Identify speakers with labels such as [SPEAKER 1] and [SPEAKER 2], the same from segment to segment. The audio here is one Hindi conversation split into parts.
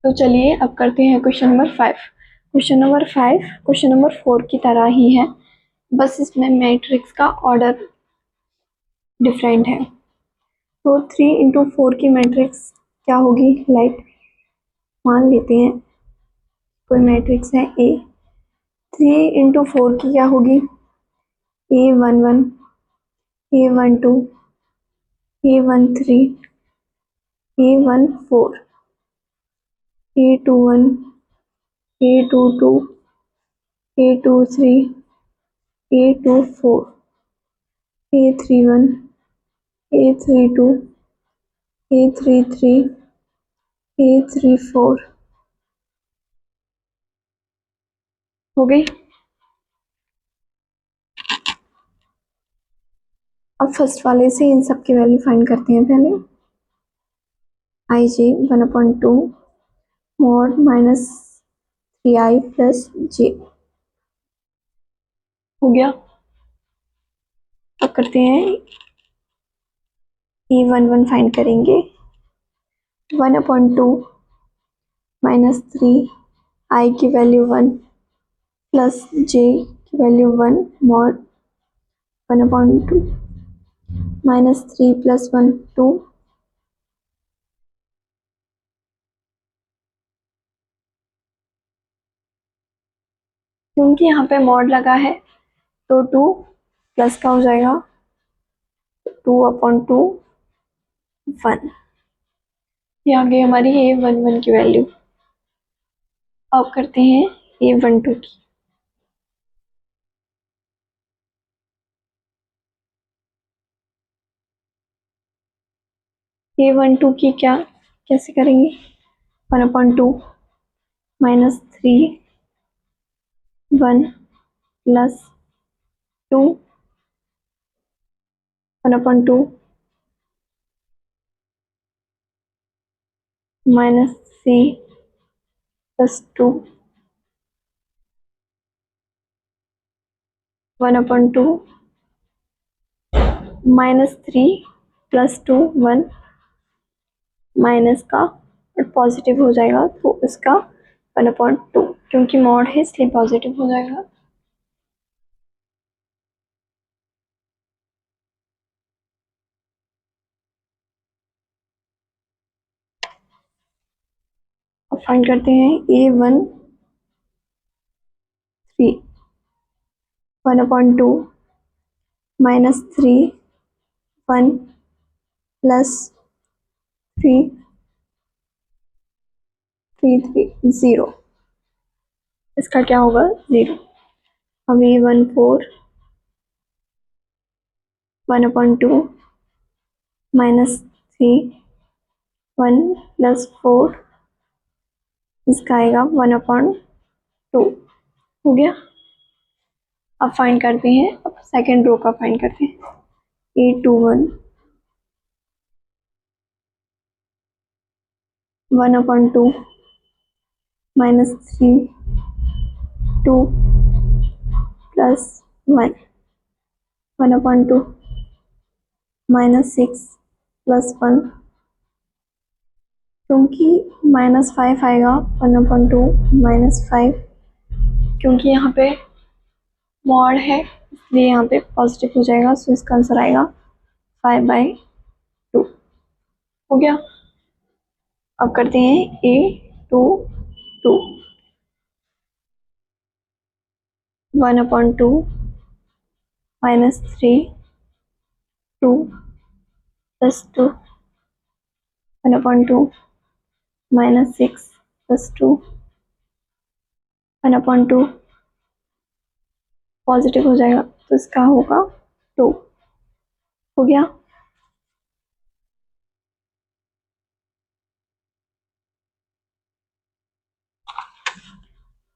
[SPEAKER 1] तो चलिए अब करते हैं question number 5। Question number 5 question number 4 की तरह ही है, बस इसमें मैट्रिक्स का ऑर्डर डिफरेंट है। तो 3 into 4 की मैट्रिक्स क्या होगी? लाइक मान लेते हैं कोई मैट्रिक्स है ए, 3 into 4 की क्या होगी? A11, A12, A13, A14, A21, A22, A23, A24, A31, A32, A33, A34 हो गई। अब फर्स्ट वाले से इन सब की वैल्यू फाइंड करते हैं। पहले आई जे 1/2 मॉड -3i प्लस जे हो गया। अब करते हैं E11 फाइंड करेंगे। 1/2 -3i की वैल्यू 1 प्लस जे की वैल्यू 1 मॉड 1/2 -3 प्लस 1 2 क्योंकि यहाँ पे मॉड लगा है तो 2 प्लस का हो जाएगा 2/2 1। ये आ गई हमारी A11 की वैल्यू। अब करते हैं A12 की। A12 की क्या कैसे करेंगे? 1/2 -3 1 प्लस 2 1/2 -3 प्लस 2 1/2 -3 प्लस 2 1 माइनस का पॉजिटिव हो जाएगा तो इसका 1/2 क्योंकि मॉड है इसलिए पॉजिटिव हो जाएगा। अब फाइंड करते हैं A13 1/2 -3 1 प्लस 3 3 3 0 इसका क्या होगा? 0। अब A14 1/2 -3 1 प्लस 4 इसका आएगा 1/2 हो गया। अब फाइंड करते हैं, अब सेकेंड रो का फाइंड करते हैं। A21 1/2 -3 2 प्लस 1 1/2 -6 प्लस 1 क्योंकि -5 आएगा 1/2 -5 क्योंकि यहाँ पे मॉड है इसलिए यहाँ पे पॉजिटिव हो जाएगा, सो इसका आंसर आएगा 5/2 हो गया। अब करते हैं A22 1/2 -3 2 प्लस 2 1/2 -6 प्लस 2 1/2 पॉजिटिव हो जाएगा तो इसका होगा 2 हो गया।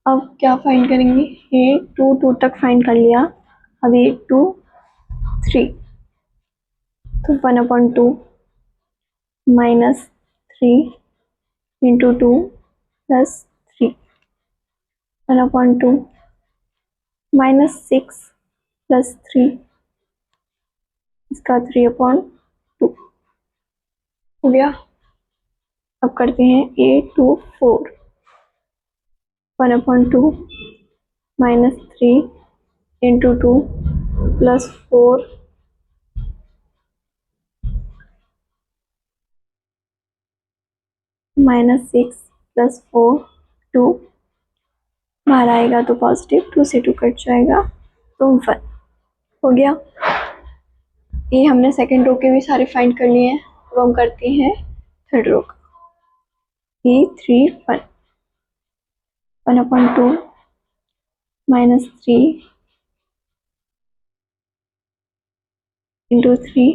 [SPEAKER 1] अब क्या फाइंड करेंगे? ये 2 तक फाइंड कर लिया, अब ये 2 3 तो 1/2 -3 इंटू 2 प्लस 3 1/2 -6 प्लस 3 इसका 3/2 हो गया। अब करते हैं A24 1/2 -3 × 2 + 4 -6 + 4 2 बाहर आएगा तो पॉजिटिव, 2 से 2 कट जाएगा तो 1 हो गया। ये हमने सेकंड रो के भी सारे फाइंड कर लिए हैं। अब हम करते हैं थर्ड रो का। A31 1/2 -3 × 3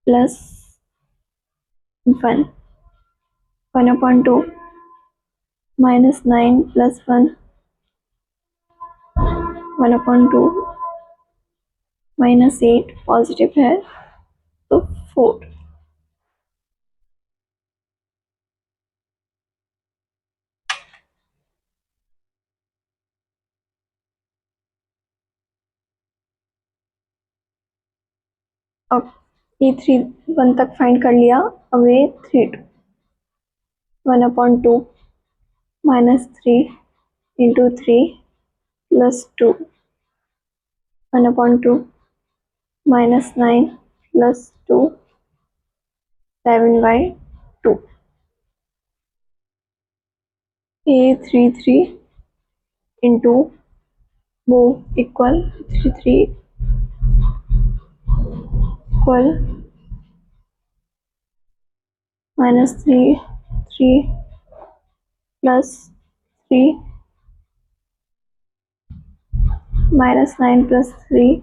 [SPEAKER 1] + 1 1/2 -9 + 1 1/2 -8 पॉजिटिव है तो 4। अब A31 तक फाइंड कर लिया। अब A32 1/2 -3 × 3 + 2 1/2 -9 + 2 7/2 A33 into वो इक्वल 33 इक्वल -3 3 + 3 -9 + 3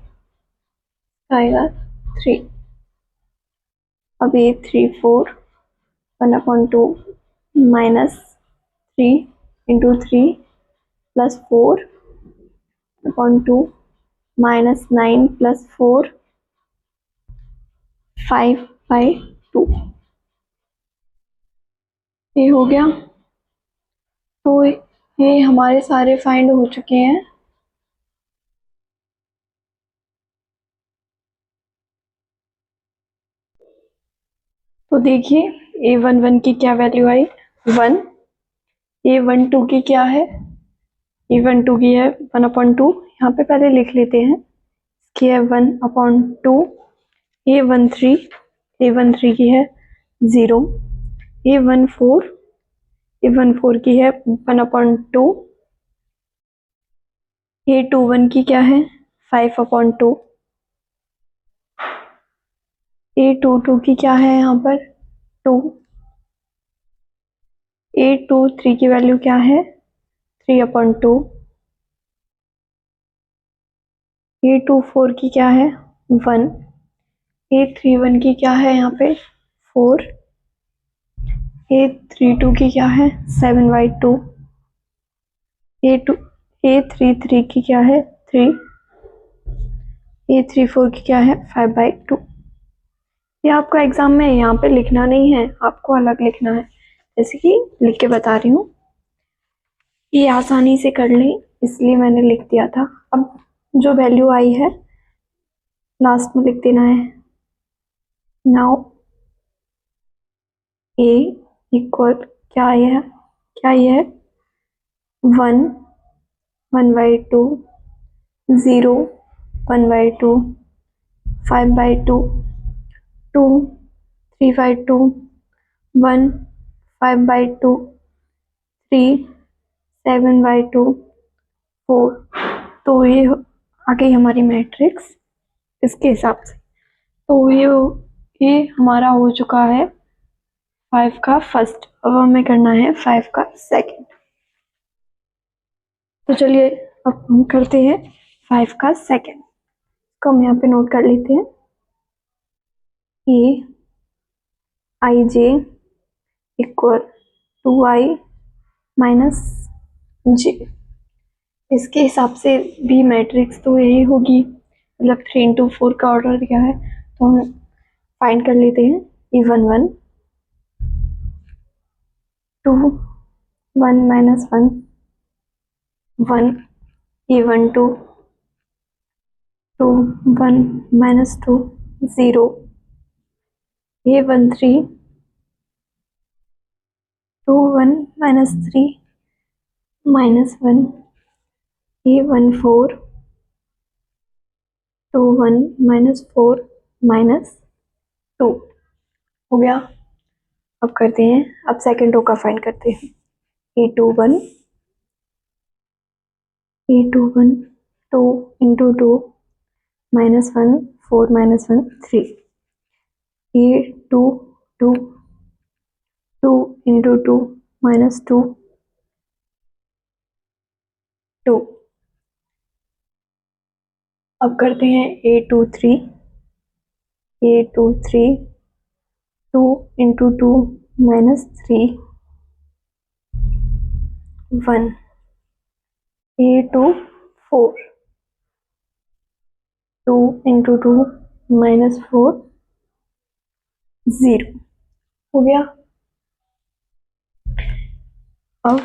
[SPEAKER 1] आएगा 3। अब A34 1/2 -3 × 3 + 4 1/2 -9 + 4 5/2 ये हो गया। तो ये हमारे सारे फाइंड हो चुके हैं। तो देखिए A11 की क्या वैल्यू आई 1, A12 की क्या है, A12 की है 1/2, यहाँ पे पहले लिख लेते हैं, इसकी है 1/2। A13 की है 0, A14 की है 1/2, A21 की क्या है 5/2, A22 की क्या है यहाँ पर 2, A23 की वैल्यू क्या है 3/2, A24 की क्या है 1, A31 की क्या है यहाँ पे 4, A32 की क्या है 7/2, A33 की क्या है 3, A34 की क्या है 5/2। ये आपको एग्जाम में यहाँ पे लिखना नहीं है, आपको अलग लिखना है, जैसे कि लिख के बता रही हूँ। ये आसानी से कर लें इसलिए मैंने लिख दिया था। अब जो वैल्यू आई है लास्ट में लिख देना है। नाउ A इक्वल क्या है 1 1/2 0 1/2 5/2 2 3/2 1 5/2 3 7/2 4। तो ये आ गई हमारी मैट्रिक्स इसके हिसाब से। तो ये हमारा हो चुका है 5 का फर्स्ट। अब हमें करना है 5 का सेकंड। तो चलिए अब हम करते हैं 5 का सेकंड। को हम यहाँ पे नोट कर लेते हैं। ये IJ इक्वल 2I - J। इसके हिसाब से भी मैट्रिक्स तो यही होगी, मतलब 3 into 4 का ऑर्डर दिया है। तो हम फाइंड कर लेते हैं। E11 2 1 - 1 1 E12 2 1 - 2 0 A13 -3 -1 A14 21 -4 -2 हो गया। अब करते हैं, अब सेकेंड रो का फाइंड करते हैं। A21 2 into 2 -1 4 -1 3 A22 2 into 2 -2 2। अब करते हैं A23 2 into 2 -3 1 A24 2 into 2 -4 0 हो गया। अब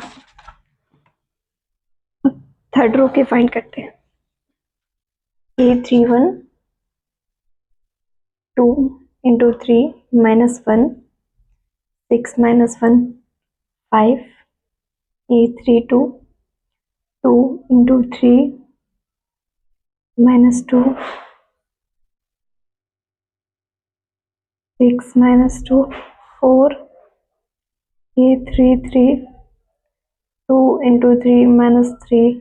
[SPEAKER 1] थर्ड रो के फाइंड करते हैं। A31 2 into 3 -1 6 -1 5 A32 2 into 3 -2 6 -2 4 A33 2 into 3 -3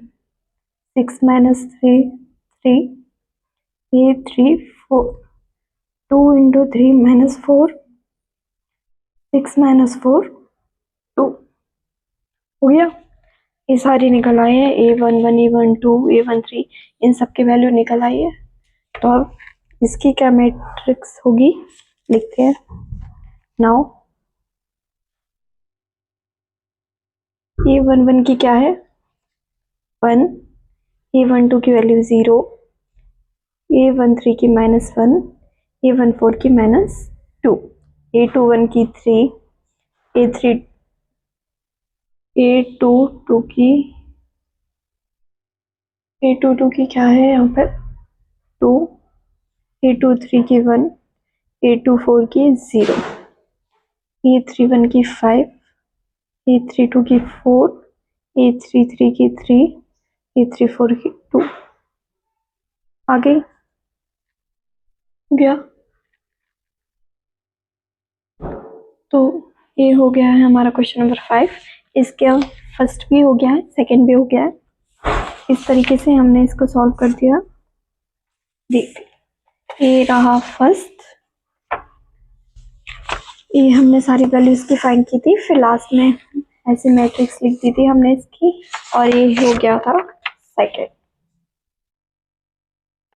[SPEAKER 1] 6 -3 3 A34 2 into 3 -4 6 -4 2 हो गया। ये सारी निकल आए हैं, A11 A12 A13 इन सब के वैल्यू निकल आई है। तो अब इसकी क्या मैट्रिक्स होगी लिखते हैं। नाउ A11 की क्या है 1, A12 की वैल्यू 0, A13 की -1, A14 की -2, A21 की 3, A22 की क्या है यहाँ पर 2, A23 की 1, A24 की 0, A31 की 5, A32 की 4, A33 की 3, A34 की 2 आगे गया। तो ये हो गया है हमारा क्वेश्चन नंबर 5। इसका फर्स्ट भी हो गया है, सेकंड भी हो गया है। इस तरीके से हमने इसको सॉल्व कर दिया। देख, ये रहा फर्स्ट, ये हमने सारी वैल्यूज की फाइंड की थी, फिर लास्ट में ऐसे मैट्रिक्स लिख दी थी हमने इसकी, और ये हो गया था सेकंड।